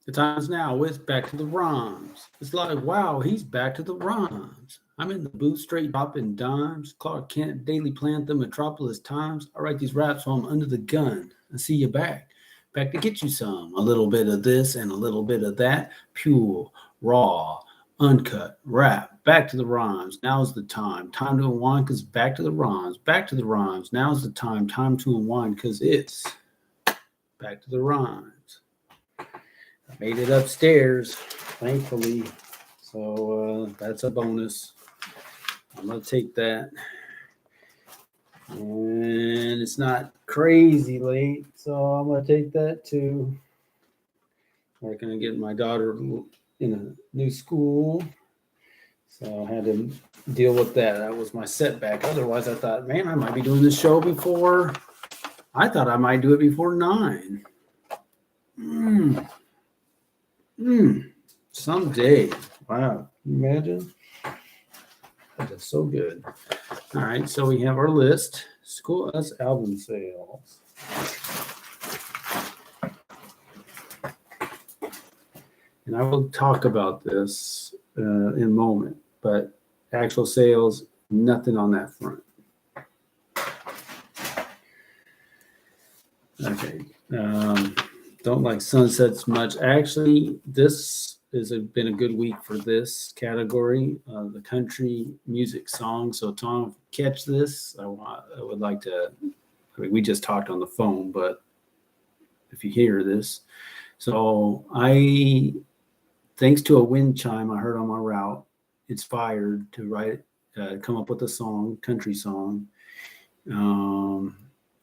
The time is now. It's back to the rhymes. It's like, wow, he's back to the rhymes. I'm in the booth, straight dropping dimes. Clark Kent, Daily Planet, the Metropolis Times. I write these raps while I'm under the gun. I see you back to get you some. A little bit of this and a little bit of that. Pure, raw, uncut rap. Back to the rhymes. Now's the time. Time to unwind because back to the rhymes. Back to the rhymes. Now's the time. Time to unwind because it's back to the rhymes. I made it upstairs, thankfully. So that's a bonus. I'm going to take that. And it's not crazy late, so I'm going to take that too. Working on getting my daughter in a new school. So I had to deal with that. That was my setback. Otherwise, I thought, man, I might be doing this show before. I thought I might do it before 9. Someday. Wow. Can you imagine? That's so good. All right. So we have our list. School Us album sales. And I will talk about this in a moment, but actual sales, nothing on that front. Okay. Don't like sunsets much. Actually, this has been a good week for this category, the country music song. So, Tom, catch this. I would like to. I mean, we just talked on the phone, but if you hear this, so thanks to a wind chime I heard on my route, inspired to come up with a song, country song.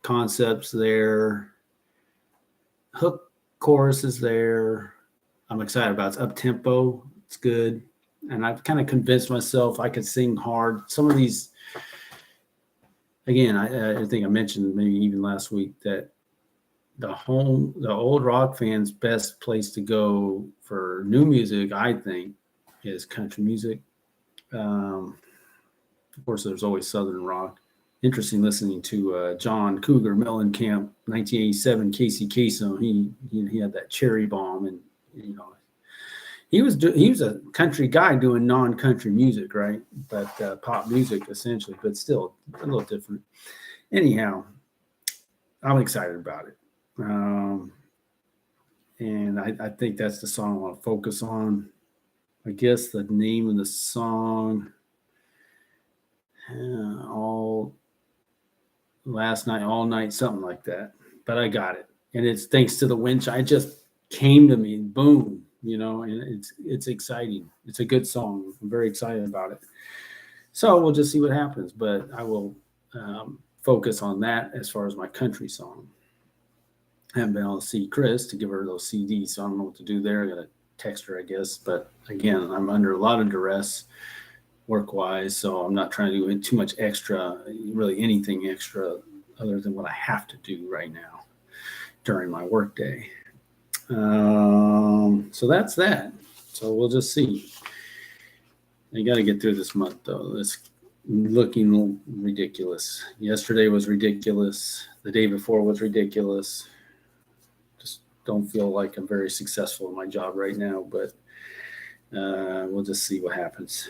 Concepts there, hook chorus is there. I'm excited about it. It's up tempo. It's good. And I've kind of convinced myself I could sing hard. Some of these, again, I think I mentioned maybe even last week that the old rock fans' best place to go for new music, I think, is country music. Of course, there's always Southern rock. Interesting listening to John Cougar Mellencamp, 1987, Casey Kasem. He had that cherry bomb, and he was a country guy doing non-country music, right? But pop music essentially, but still a little different. Anyhow, I'm excited about it, and I think that's the song I want to focus on. I guess the name of the song, all night, something like that. But I got it, and it's thanks to the wind chime. It just came to me, boom, and it's exciting. It's a good song. I'm very excited about it. So we'll just see what happens. But I will focus on that as far as my country song. I haven't been able to see Chris to give her those CDs, so I don't know what to do there. I got to text her, I guess. But again, I'm under a lot of duress work-wise, so I'm not trying to do too much extra, really anything extra other than what I have to do right now during my workday. So that's that. So we'll just see. I got to get through this month, though. It's looking ridiculous. Yesterday was ridiculous. The day before was ridiculous. Just don't feel like I'm very successful in my job right now, but we'll just see what happens.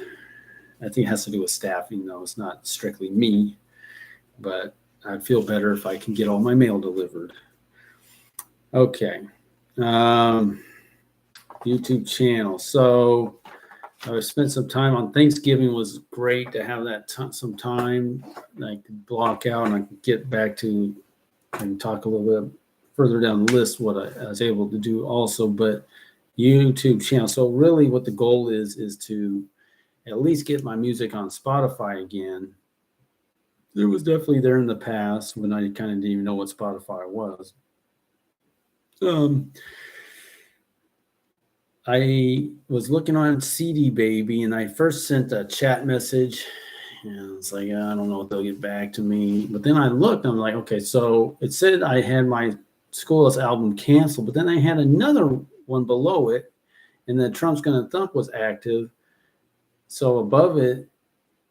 I think it has to do with staffing, though. It's not strictly me, but I'd feel better if I can get all my mail delivered. Okay. YouTube channel. So I spent some time on Thanksgiving. Was great to have that some time I could block out, and I could get back to and talk a little bit further down the list what I was able to do also. But YouTube channel. So really what the goal is to at least get my music on Spotify again. It was definitely there in the past when I kind of didn't even know what Spotify was. I was looking on CD Baby, and I first sent a chat message, and it's like, I don't know if they'll get back to me. But then I looked, and I'm like, okay, so it said I had my School Us album canceled, but then I had another one below it, and then Trump's Gonna Thump was active. So above it,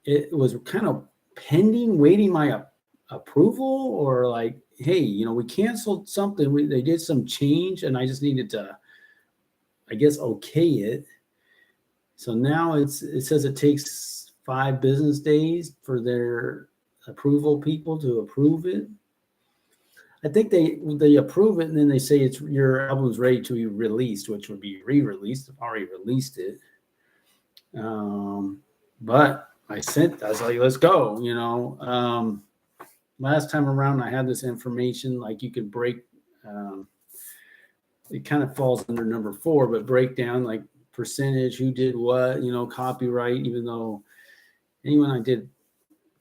it was kind of pending, waiting my approval, or like, hey, we canceled something. They did some change, and I just needed to I guess, okay it. So now it says it takes 5 business days for their approval people to approve it. I think they approve it and then they say it's your album's ready to be released, which would be re-released. I've already released it. But I was like, let's go, last time around I had this information, like you could break, it kind of falls under number 4, but break down like percentage, who did what, copyright, even though anyone I did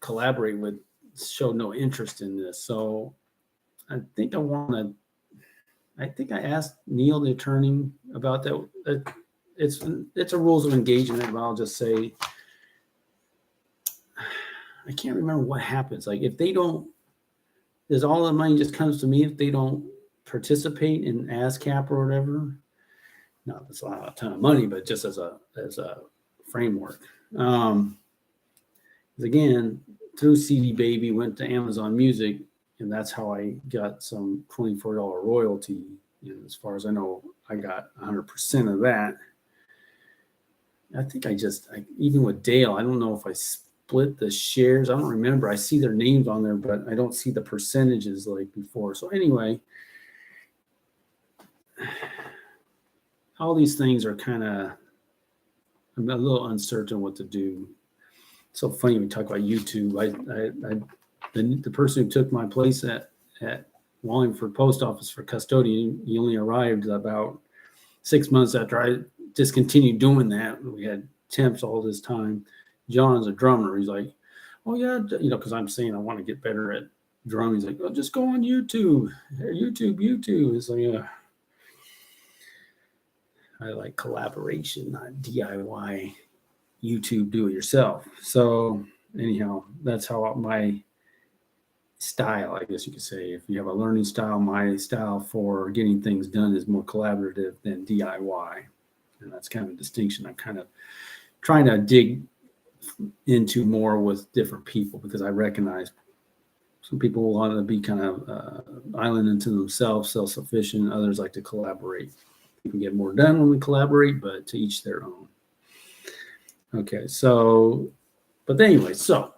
collaborate with showed no interest in this. So I think I asked Neil, the attorney, about that. It's a rules of engagement, but I'll just say, I can't remember what happens. Like if they don't, does all the money just comes to me if they don't participate in ASCAP or whatever? Not that's a ton of money, but just as a framework. Again, through CD Baby, went to Amazon Music, and that's how I got some $24 royalty. And as far as I know, I got 100% of that. I think even with Dale, I don't know if I split the shares. I don't remember. I see their names on there, but I don't see the percentages like before. So anyway, all these things are I'm a little uncertain what to do. It's so funny when we talk about YouTube. The person who took my place at Wallingford Post Office for custodian, he only arrived about 6 months after I discontinued doing that. We had temps all this time. John's a drummer. He's like, oh yeah, because I'm saying I want to get better at drumming. He's like, oh, just go on YouTube. YouTube. It's like, I like collaboration, not DIY YouTube do it yourself. So anyhow, that's how my style, I guess you could say. If you have a learning style, my style for getting things done is more collaborative than DIY. And that's kind of a distinction I'm kind of trying to dig into more with different people, because I recognize some people want to be kind of island into themselves, self-sufficient. Others like to collaborate. We can get more done when we collaborate, but to each their own. Okay, so, but anyway, so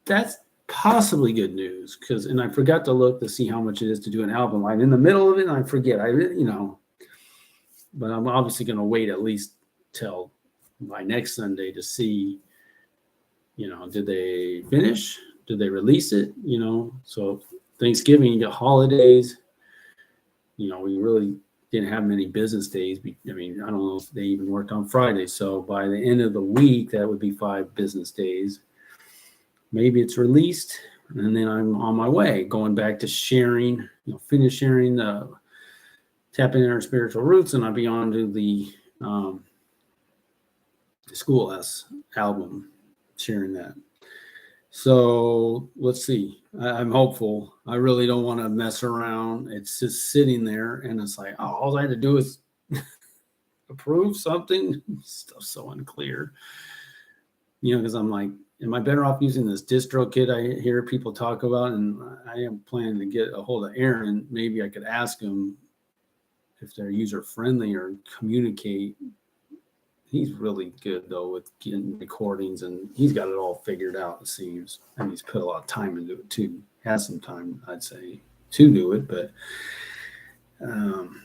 that's possibly good news, and I forgot to look to see how much it is to do an album. I'm in the middle of it and I forget. But I'm obviously going to wait at least till by next Sunday to see, did they finish? Did they release it? So Thanksgiving, you got holidays. We really didn't have many business days. I mean, I don't know if they even worked on Friday. So by the end of the week, that would be 5 business days. Maybe it's released, and then I'm on my way, going back to sharing, finish sharing the Tapping in Our Spiritual Roots, and I'll be on to the School S album, sharing that. So let's see. I'm hopeful. I really don't want to mess around. It's just sitting there, and it's like, all I had to do is approve something. Stuff's so unclear. Because I'm like, am I better off using this DistroKid I hear people talk about? And I am planning to get a hold of Aaron. Maybe I could ask him if they're user friendly or communicate. He's really good though with getting recordings, and he's got it all figured out, it seems. And he's put a lot of time into it too. Has some time, I'd say, to do it, but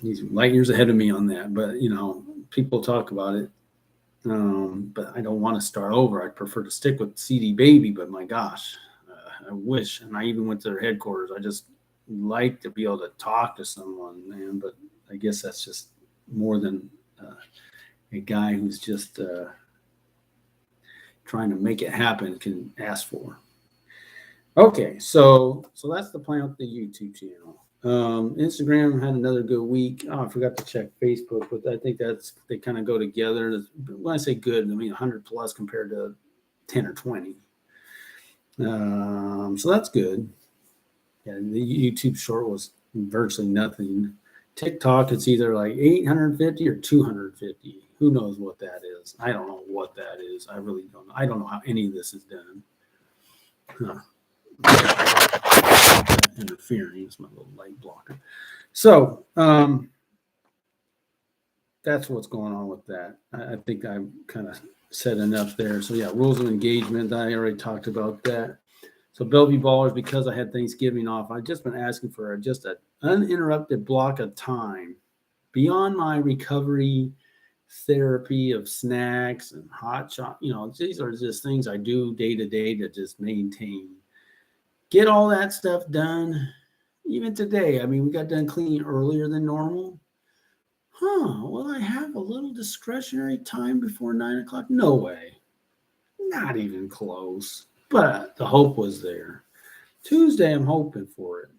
he's light years ahead of me on that. But people talk about it. But I don't want to start over. I'd prefer to stick with CD Baby, but my gosh, I wish. And I even went to their headquarters. I just like to be able to talk to someone, man. But I guess that's just more than a guy who's just trying to make it happen can ask for. Okay, so that's the plan with the YouTube channel. Instagram had another good week. I forgot to check Facebook, but I think they kind of go together. When I say good, I mean 100 plus compared to 10 or 20. So that's good. Yeah, the YouTube short was virtually nothing. TikTok, it's either like 850 or 250. Who knows what that is? I don't know what that is. I really don't know. I don't know how any of this is done. Interfering is my little light blocker. So that's what's going on with that. I think I kind of said enough there. So yeah, rules of engagement. I already talked about that. So Bellevue Ballers, because I had Thanksgiving off, I've just been asking for just an uninterrupted block of time beyond my recovery therapy of snacks and hot shot. These are just things I do day to day to just maintain. Get all that stuff done. Even today, I mean, we got done cleaning earlier than normal. Well, I have a little discretionary time before 9 o'clock. No way. Not even close. But the hope was there. Tuesday, I'm hoping for it.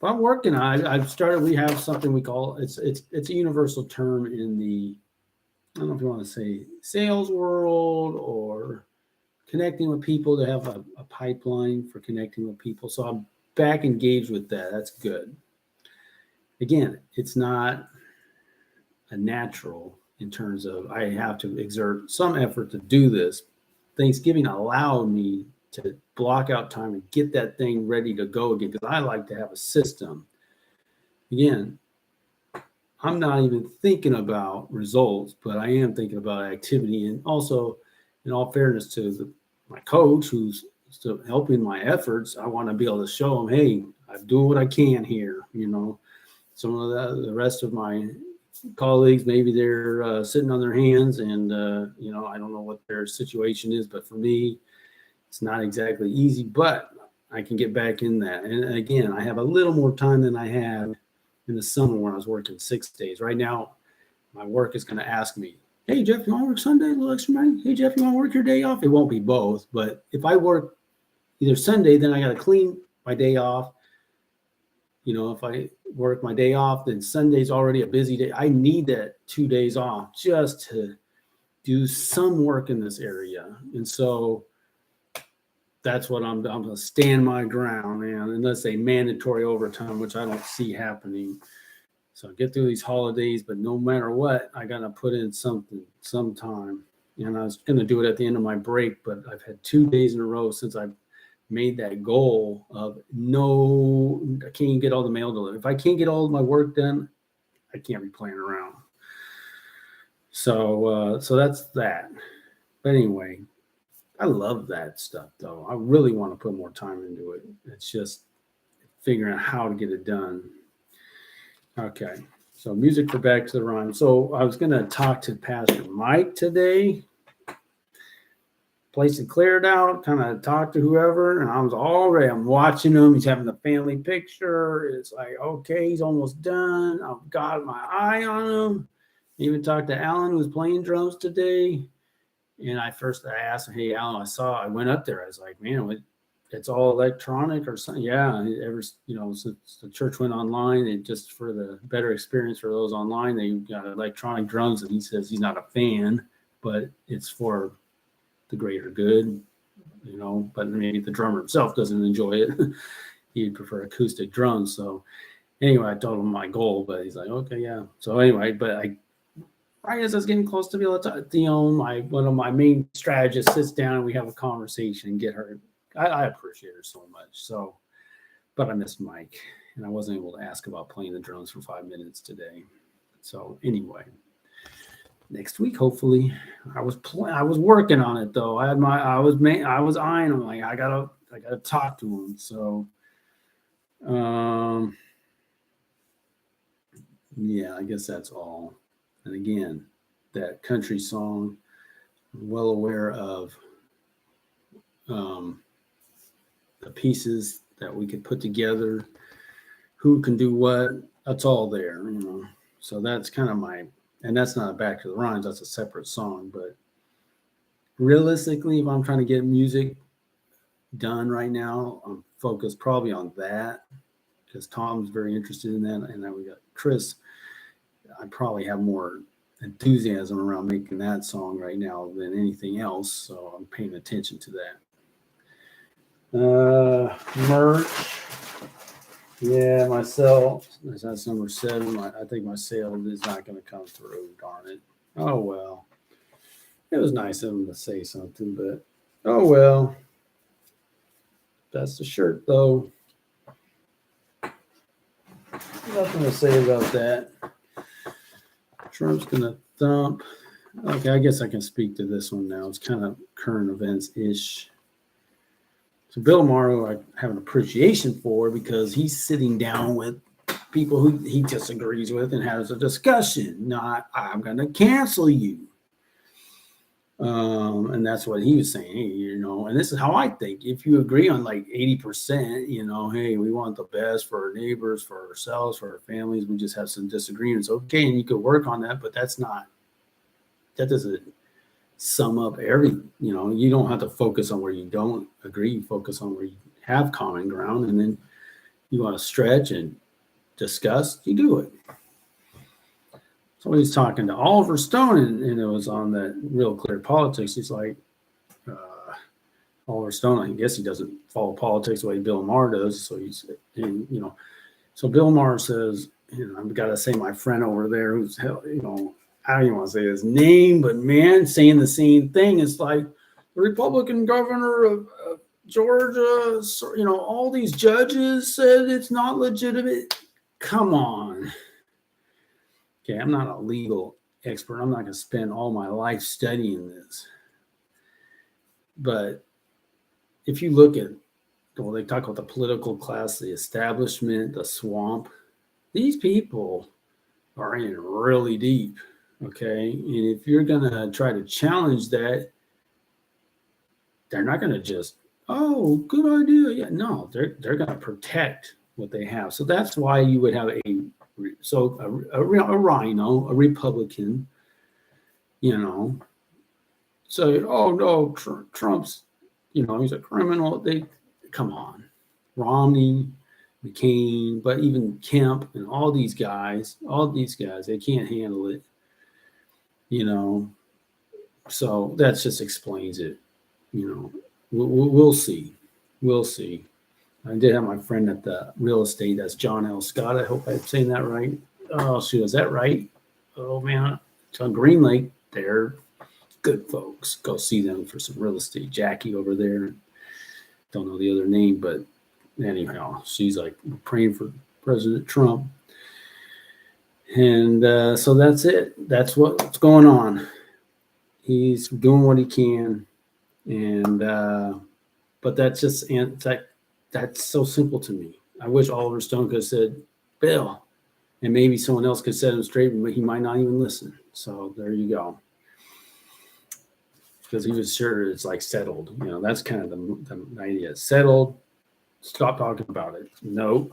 But I'm working on it. I've started, we have something we call, it's a universal term in the, I don't know if you want to say sales world or connecting with people to have a pipeline for connecting with people. So I'm back engaged with that. That's good. Again, it's not a natural in terms of I have to exert some effort to do this. Thanksgiving allowed me to block out time and get that thing ready to go again because I like to have a system. Again, I'm not even thinking about results, but I am thinking about activity. And also, in all fairness to my coach who's still helping my efforts, I want to be able to show him, hey, I'm doing what I can here. Some of the rest of my colleagues, maybe they're sitting on their hands and, I don't know what their situation is, but for me, it's not exactly easy, but I can get back in that. And again, I have a little more time than I had in the summer when I was working 6 days. Right now, my work is going to ask me, hey, Jeff, you want to work Sunday, a little extra money? Hey, Jeff, you want to work your day off? It won't be both, but if I work either Sunday, then I got to clean my day off. If I work my day off, then Sunday's already a busy day. I need that 2 days off just to do some work in this area. And so that's what I'm going to stand my ground, man, unless they mandatory overtime, which I don't see happening. So get through these holidays, but no matter what, I got to put in something sometime. And I was going to do it at the end of my break, but I've had 2 days in a row since I've made that goal of I can't get all the mail delivered. If I can't get all of my work done, I can't be playing around. So that's that. But anyway, I love that stuff though. I really want to put more time into it. It's just figuring out how to get it done. Okay. So music for Back to the Rhyme. So I was going to talk to Pastor Mike today. Place it cleared out, kind of talk to whoever, and I'm watching him. He's having the family picture. It's like, okay, he's almost done. I've got my eye on him. Even talked to Alan, who was playing drums today. And I asked him, hey, Alan, I went up there. I was like, man, it's all electronic or something. Yeah. Since the church went online, and just for the better experience for those online, they got electronic drums. And he says he's not a fan, but it's for the greater good, but maybe the drummer himself doesn't enjoy it. He'd prefer acoustic drums. So anyway, I told him my goal, but he's like, okay, yeah. So anyway, but right as I was getting close to be able to talk, one of my main strategists sits down and we have a conversation and get her. I appreciate her so much. So, but I missed Mike and I wasn't able to ask about playing the drums for 5 minutes today. So anyway, next week, hopefully. I was working on it though. I was eyeing him like I gotta talk to him. So, yeah, I guess that's all. And again, that country song, I'm well aware of the pieces that we could put together, who can do what. That's all there, So that's kind of and that's not a Back to the Rhymes, that's a separate song. But realistically, if I'm trying to get music done right now, I'm focused probably on that because Tom's very interested in that. And then we got Chris. I probably have more enthusiasm around making that song right now than anything else. So I'm paying attention to that. Merch. Yeah, my sale, that's number 7. I think my sale is not going to come through. Darn it. Oh, well. It was nice of him to say something, but oh, well. That's the shirt, though. Nothing to say about that. Trump's going to thump. Okay, I guess I can speak to this one now. It's kind of current events-ish. So Bill Maher, I have an appreciation for because he's sitting down with people who he disagrees with and has a discussion, not I'm going to cancel you. And that's what he was saying, and this is how I think. If you agree on like 80%, hey, we want the best for our neighbors, for ourselves, for our families, we just have some disagreements. Okay, and you could work on that, but that doesn't sum up you don't have to focus on where you don't agree. You focus on where you have common ground, and then you want to stretch and discuss, you do it. So he's talking to Oliver Stone, and it was on that Real Clear Politics. He's like, Oliver Stone, I guess he doesn't follow politics the way Bill Maher does. So so Bill Maher says, I've got to say my friend over there who's, I don't even want to say his name, but man, saying the same thing. It's like the Republican governor of Georgia, all these judges said it's not legitimate. Come on. Okay, I'm not a legal expert. I'm not going to spend all my life studying this. But if you look at, they talk about the political class, the establishment, the swamp, these people are in really deep, okay? And if you're going to try to challenge that, they're not going to just, oh, good idea. Yeah, no, they're going to protect what they have. So that's why you would have a rhino, a Republican, say, oh no, Trump's, he's a criminal. Come on, Romney, McCain, but even Kemp and all these guys, they can't handle it, So that just explains it, We'll see. I did have my friend at the real estate. That's John L. Scott. I hope I'm saying that right. Oh, shoot, is that right? Oh, man. It's on Green Lake. They're good folks. Go see them for some real estate. Jackie over there. Don't know the other name, but anyhow, she's like praying for President Trump. And so that's it. That's what's going on. He's doing what he can. And, but that's just, that's so simple to me. I wish Oliver Stone could have said, Bill, and maybe someone else could set him straight, but he might not even listen. So there you go. Because he was sure it's like settled. That's kind of the idea. Settled. Stop talking about it. No.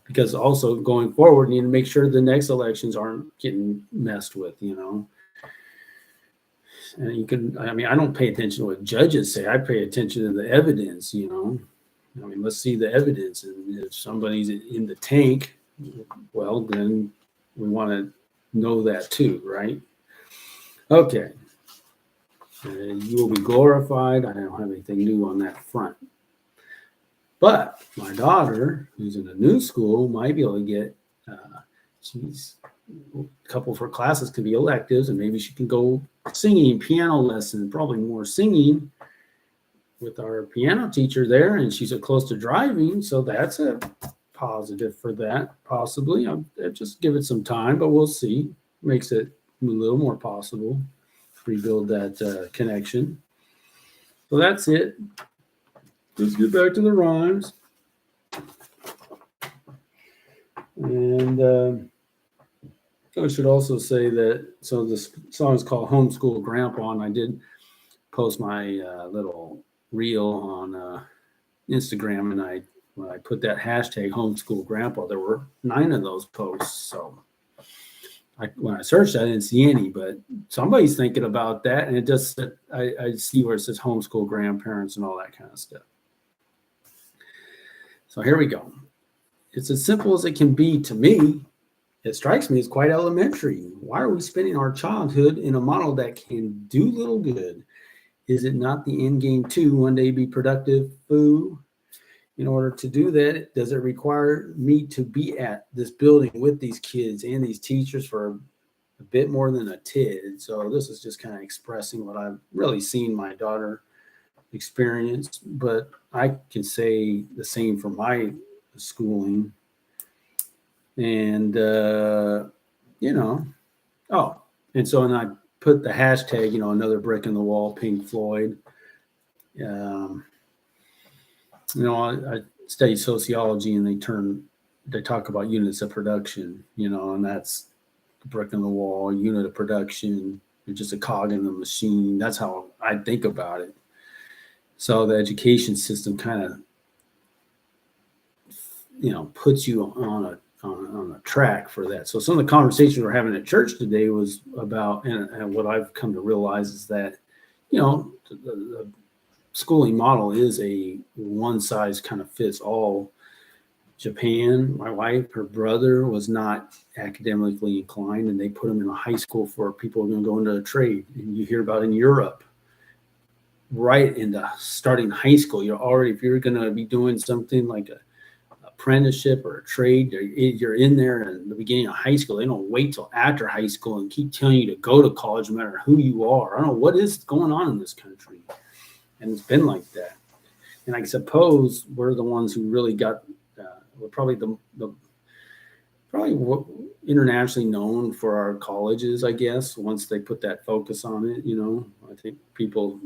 Because also going forward, you need to make sure the next elections aren't getting messed with, And I don't pay attention to what judges say. I pay attention to the evidence, let's see the evidence. And if somebody's in the tank, well, then we want to know that too, right? Okay. You will be glorified. I don't have anything new on that front. But my daughter, who's in a new school, might be able to get, a couple of her classes could be electives, and maybe she can go singing, piano lesson, probably more singing with our piano teacher there, and she's close to driving, so that's a positive for that, possibly. I'll just give it some time, but we'll see. Makes it a little more possible to rebuild that connection. So that's it. Let's get back to the rhymes. And I should also say that, so this song is called Homeschool Grandpa, and I did post my little reel on Instagram, and when I put that hashtag Homeschool Grandpa, there were 9 of those posts. So when I searched, I didn't see any, but somebody's thinking about that, and it just, I see where it says homeschool grandparents and all that kind of stuff. So here we go. It's as simple as it can be to me. It strikes me as quite elementary. Why are we spending our childhood in a model that can do little good? Is it not the end game to one day be productive? Foo. In order to do that, does it require me to be at this building with these kids and these teachers for a bit more than a tid? So this is just kind of expressing what I've really seen my daughter experience, but I can say the same for my schooling. And, Oh, and so and I put the hashtag, another brick in the wall, Pink Floyd. Um, I study sociology, and they talk about units of production, and that's a brick in the wall, unit of production. You're just a cog in the machine. That's how I think about it. So the education system kind of, puts you on a track for that. So some of the conversations we're having at church today was about, and what I've come to realize is that, the schooling model is a one size kind of fits all. Japan, my wife, her brother was not academically inclined, and they put him in a high school for people who are going to go into a trade. And you hear about in Europe, right into starting high school, if you're going to be doing something like a apprenticeship or a trade, you're in there in the beginning of high school. They don't wait till after high school and keep telling you to go to college no matter who you are. I don't know what is going on in this country, and it's been like that. And I suppose we're the ones who really got we're probably the probably internationally known for our colleges, I guess, once they put that focus on it. I think people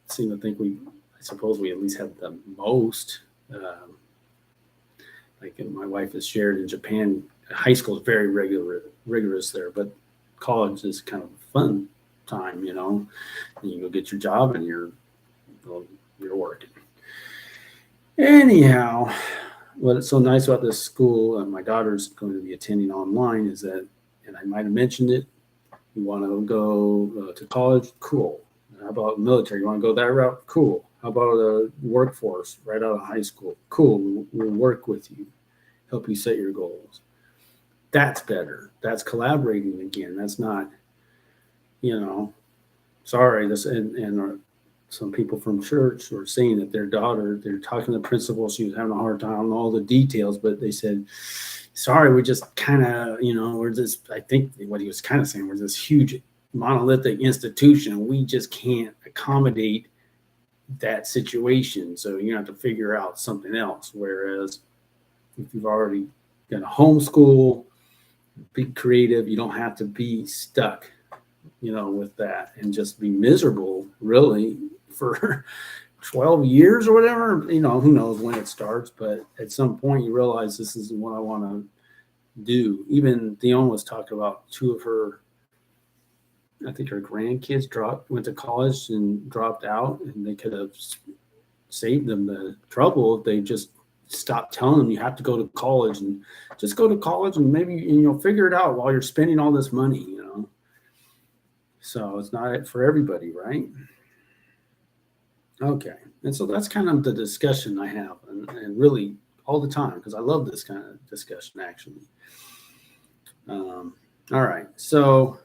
seem to think I suppose we at least have the most. Like my wife has shared, in Japan, high school is very rigorous there, but college is kind of a fun time, and you go get your job and you're working. Anyhow, what's so nice about this school my daughter's going to be attending online is that, and I might have mentioned it, you want to go to college? Cool. How about military? You want to go that route? Cool. How about a workforce right out of high school? Cool. We'll work with you, help you set your goals. That's better. That's collaborating again. That's not, sorry. Some people from church were saying that their daughter, they're talking to the principal, she was having a hard time on all the details, but they said, sorry, we just kind of, we're just, I think what he was kind of saying was this huge monolithic institution. We just can't accommodate that situation. So you have to figure out something else. Whereas if you've already got a homeschool, be creative, you don't have to be stuck, with that and just be miserable really for 12 years or whatever. Who knows when it starts, but at some point you realize this is what I want to do. Even Dion was talking about two of her, I think her grandkids went to college and dropped out, and they could have saved them the trouble if they just stopped telling them you have to go to college, and just go to college and maybe figure it out while you're spending all this money. So it's not for everybody, right? Okay, and so that's kind of the discussion I have, and really all the time, because I love this kind of discussion actually. All right, so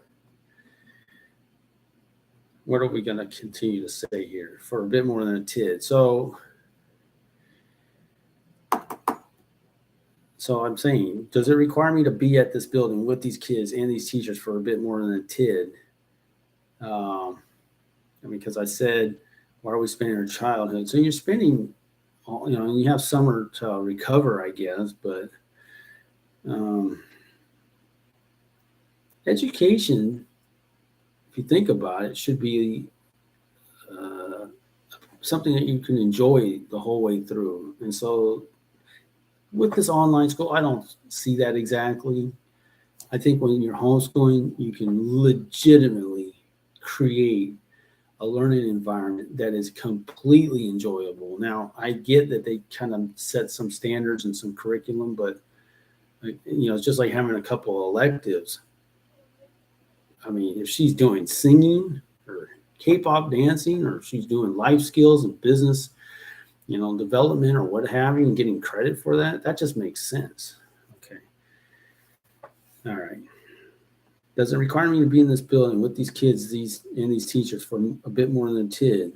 what are we going to continue to say here for a bit more than a tid? So I'm saying, does it require me to be at this building with these kids and these teachers for a bit more than a tid? Because I said, why are we spending our childhood? So you're spending, and you have summer to recover, I guess, but education, if you think about it, should be something that you can enjoy the whole way through. And so with this online school, I don't see that exactly. I think when you're homeschooling, you can legitimately create a learning environment that is completely enjoyable. Now, I get that they kind of set some standards and some curriculum, but it's just like having a couple of electives. I mean, if she's doing singing or K-pop dancing, or if she's doing life skills and business, development or what have you, and getting credit for that, that just makes sense. Okay. All right. Does it require me to be in this building with these kids, these teachers for a bit more than a tid?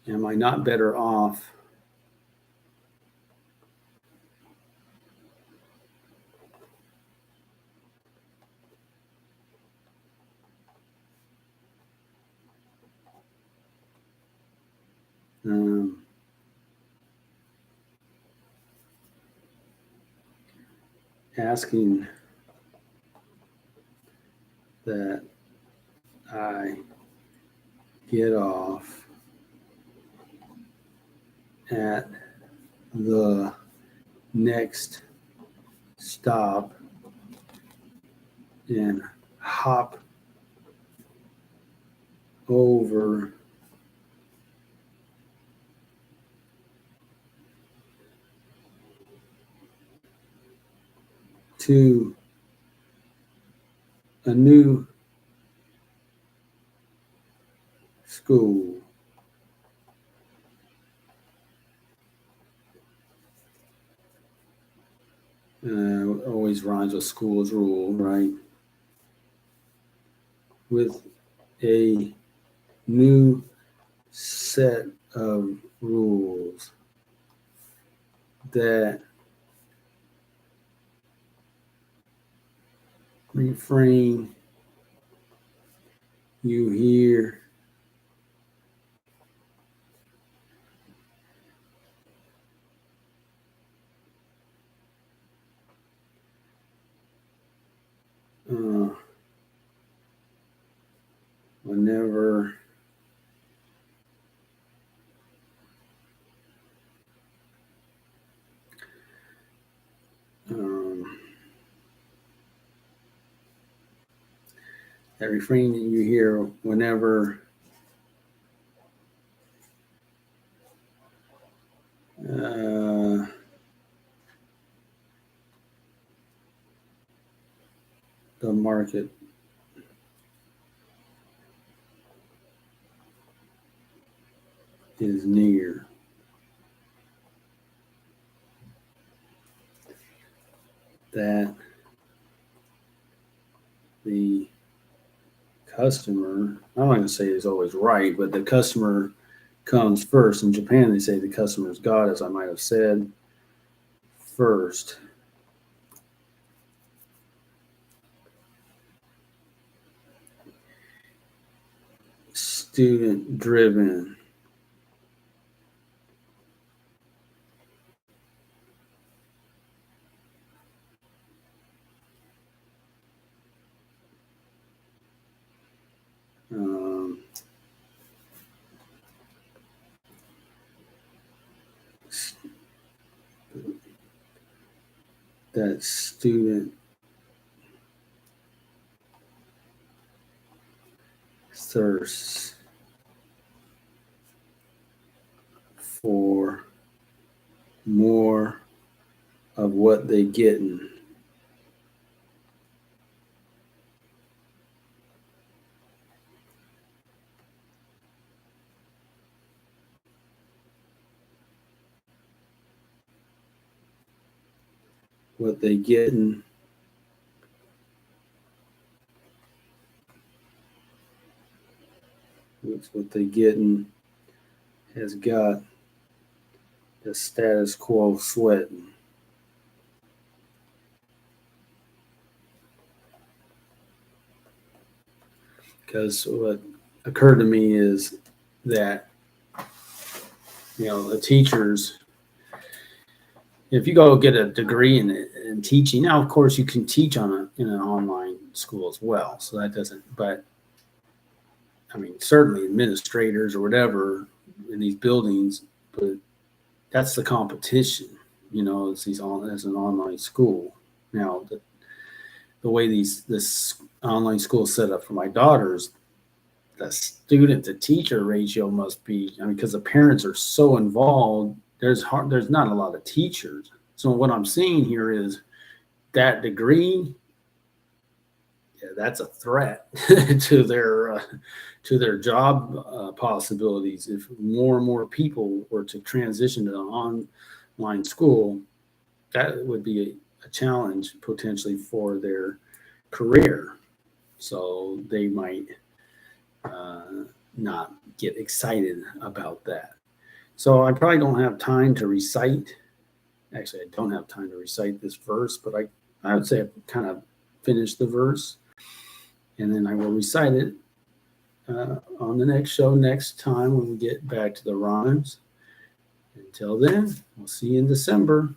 Am I not better off asking that I get off at the next stop and hop over to a new school. Always rhymes with school's rule, right? With a new set of rules that refrain you hear whenever that refrain that you hear whenever the market is near. That the customer, I'm not going to say is always right, but the customer comes first. In Japan, they say the customer is God, as I might have said first. Student driven. That student thirsts for more of what they getting. What they getting what they getting has got the status quo sweating. Because what occurred to me is that, the teachers, if you go get a degree in teaching, now of course you can teach in an online school as well. So that doesn't, but I mean, certainly administrators or whatever in these buildings, but that's the competition, it's as an online school. Now, the way this online school is set up for my daughters, the student to teacher ratio must be, because the parents are so involved, there's not a lot of teachers. So what I'm seeing here is that degree, that's a threat to their job possibilities. If more and more people were to transition to an online school, that would be a challenge potentially for their career. So they might not get excited about that. So I probably don't have time to recite. Actually, I don't have time to recite this verse, but I would say I kind of finished the verse, and then I will recite it on the next show next time when we get back to the rhymes. Until then, we'll see you in December.